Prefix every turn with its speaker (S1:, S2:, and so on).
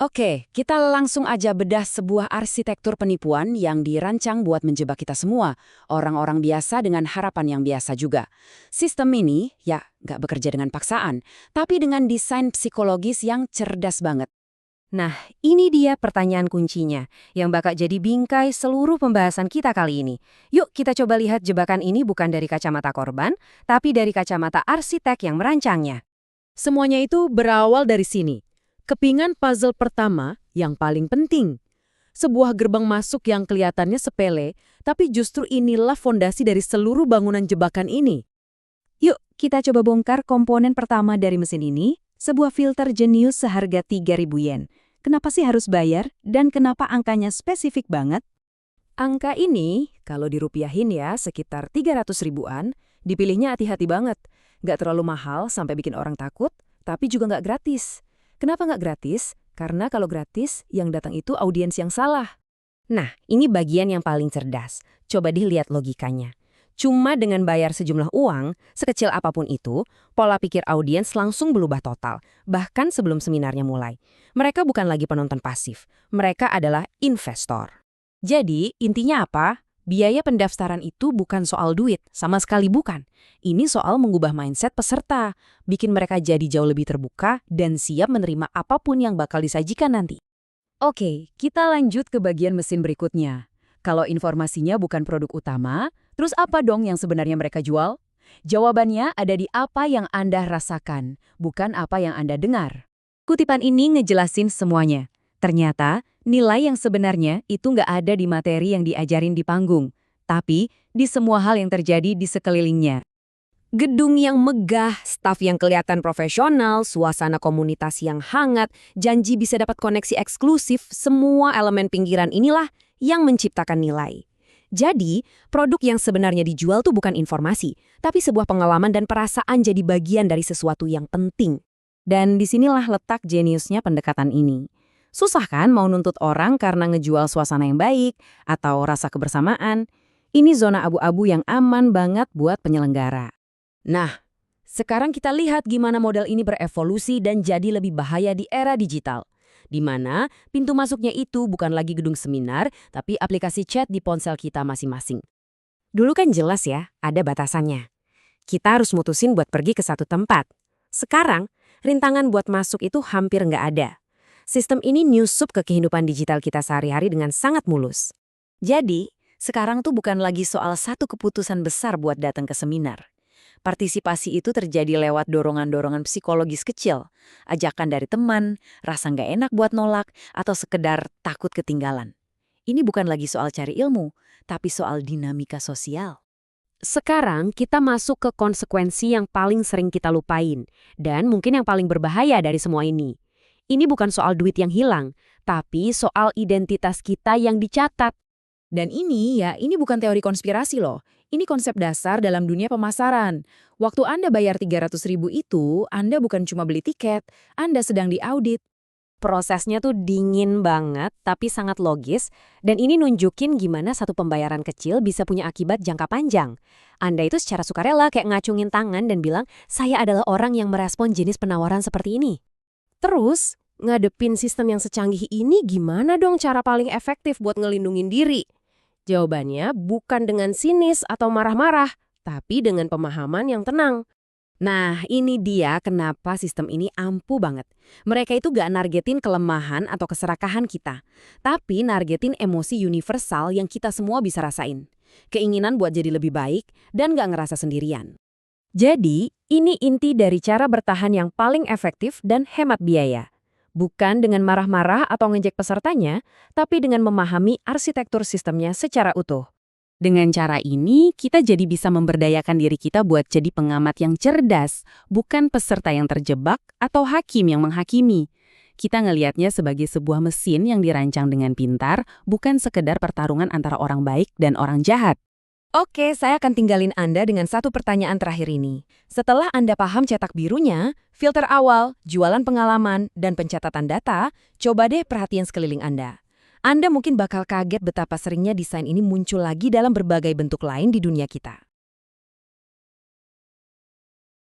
S1: Oke, kita langsung aja bedah sebuah arsitektur penipuan yang dirancang buat menjebak kita semua, orang-orang biasa dengan harapan yang biasa juga. Sistem ini, ya, nggak bekerja dengan paksaan, tapi dengan desain psikologis yang cerdas banget.
S2: Nah, ini dia pertanyaan kuncinya yang bakal jadi bingkai seluruh pembahasan kita kali ini. Yuk kita coba lihat jebakan ini bukan dari kacamata korban, tapi dari kacamata arsitek yang merancangnya.
S3: Semuanya itu berawal dari sini. Kepingan puzzle pertama yang paling penting. Sebuah gerbang masuk yang kelihatannya sepele, tapi justru inilah fondasi dari seluruh bangunan jebakan ini.
S4: Yuk, kita coba bongkar komponen pertama dari mesin ini, sebuah filter jenius seharga 3.000 yen. Kenapa sih harus bayar, dan kenapa angkanya spesifik banget?
S3: Angka ini, kalau dirupiahin ya, sekitar 300 ribuan, dipilihnya hati-hati banget. Nggak terlalu mahal sampai bikin orang takut, tapi juga nggak gratis. Kenapa nggak gratis? Karena kalau gratis, yang datang itu audiens yang salah.
S2: Nah, ini bagian yang paling cerdas. Coba dilihat logikanya. Cuma dengan bayar sejumlah uang, sekecil apapun itu, pola pikir audiens langsung berubah total, bahkan sebelum seminarnya mulai. Mereka bukan lagi penonton pasif, mereka adalah investor.
S1: Jadi, intinya apa? Biaya pendaftaran itu bukan soal duit, sama sekali bukan. Ini soal mengubah mindset peserta, bikin mereka jadi jauh lebih terbuka dan siap menerima apapun yang bakal disajikan nanti. Oke, kita lanjut ke bagian mesin berikutnya. Kalau informasinya bukan produk utama, terus apa dong yang sebenarnya mereka jual? Jawabannya ada di apa yang Anda rasakan, bukan apa yang Anda dengar.
S4: Kutipan ini ngejelasin semuanya. Ternyata, nilai yang sebenarnya itu nggak ada di materi yang diajarin di panggung, tapi di semua hal yang terjadi di sekelilingnya.
S2: Gedung yang megah, staf yang kelihatan profesional, suasana komunitas yang hangat, janji bisa dapat koneksi eksklusif, semua elemen pinggiran inilah yang menciptakan nilai. Jadi, produk yang sebenarnya dijual tuh bukan informasi, tapi sebuah pengalaman dan perasaan jadi bagian dari sesuatu yang penting.
S4: Dan disinilah letak jeniusnya pendekatan ini. Susah kan mau nuntut orang karena ngejual suasana yang baik atau rasa kebersamaan? Ini zona abu-abu yang aman banget buat penyelenggara.
S1: Nah, sekarang kita lihat gimana model ini berevolusi dan jadi lebih bahaya di era digital. Di mana pintu masuknya itu bukan lagi gedung seminar, tapi aplikasi chat di ponsel kita masing-masing.
S2: Dulu kan jelas ya, ada batasannya. Kita harus mutusin buat pergi ke satu tempat. Sekarang, rintangan buat masuk itu hampir nggak ada. Sistem ini nyusup ke kehidupan digital kita sehari-hari dengan sangat mulus.
S1: Jadi, sekarang tuh bukan lagi soal satu keputusan besar buat datang ke seminar. Partisipasi itu terjadi lewat dorongan-dorongan psikologis kecil, ajakan dari teman, rasa nggak enak buat nolak, atau sekedar takut ketinggalan. Ini bukan lagi soal cari ilmu, tapi soal dinamika sosial.
S2: Sekarang kita masuk ke konsekuensi yang paling sering kita lupain, dan mungkin yang paling berbahaya dari semua ini. Ini bukan soal duit yang hilang, tapi soal identitas kita yang dicatat.
S1: Dan ini bukan teori konspirasi loh. Ini konsep dasar dalam dunia pemasaran. Waktu Anda bayar 300 ribu itu, Anda bukan cuma beli tiket, Anda sedang diaudit.
S2: Prosesnya tuh dingin banget, tapi sangat logis, dan ini nunjukin gimana satu pembayaran kecil bisa punya akibat jangka panjang. Anda itu secara sukarela kayak ngacungin tangan dan bilang, saya adalah orang yang merespon jenis penawaran seperti ini. Terus, ngadepin sistem yang secanggih ini gimana dong cara paling efektif buat ngelindungin diri? Jawabannya bukan dengan sinis atau marah-marah, tapi dengan pemahaman yang tenang.
S1: Nah, ini dia kenapa sistem ini ampuh banget. Mereka itu gak nargetin kelemahan atau keserakahan kita, tapi nargetin emosi universal yang kita semua bisa rasain. Keinginan buat jadi lebih baik dan gak ngerasa sendirian.
S2: Jadi, ini inti dari cara bertahan yang paling efektif dan hemat biaya. Bukan dengan marah-marah atau ngejek pesertanya, tapi dengan memahami arsitektur sistemnya secara utuh.
S4: Dengan cara ini, kita jadi bisa memberdayakan diri kita buat jadi pengamat yang cerdas, bukan peserta yang terjebak atau hakim yang menghakimi. Kita ngelihatnya sebagai sebuah mesin yang dirancang dengan pintar, bukan sekedar pertarungan antara orang baik dan orang jahat.
S2: Oke, saya akan tinggalin Anda dengan satu pertanyaan terakhir ini. Setelah Anda paham cetak birunya, filter awal, jualan pengalaman, dan pencatatan data, coba deh perhatian sekeliling Anda. Anda mungkin bakal kaget betapa seringnya desain ini muncul lagi dalam berbagai bentuk lain di dunia kita.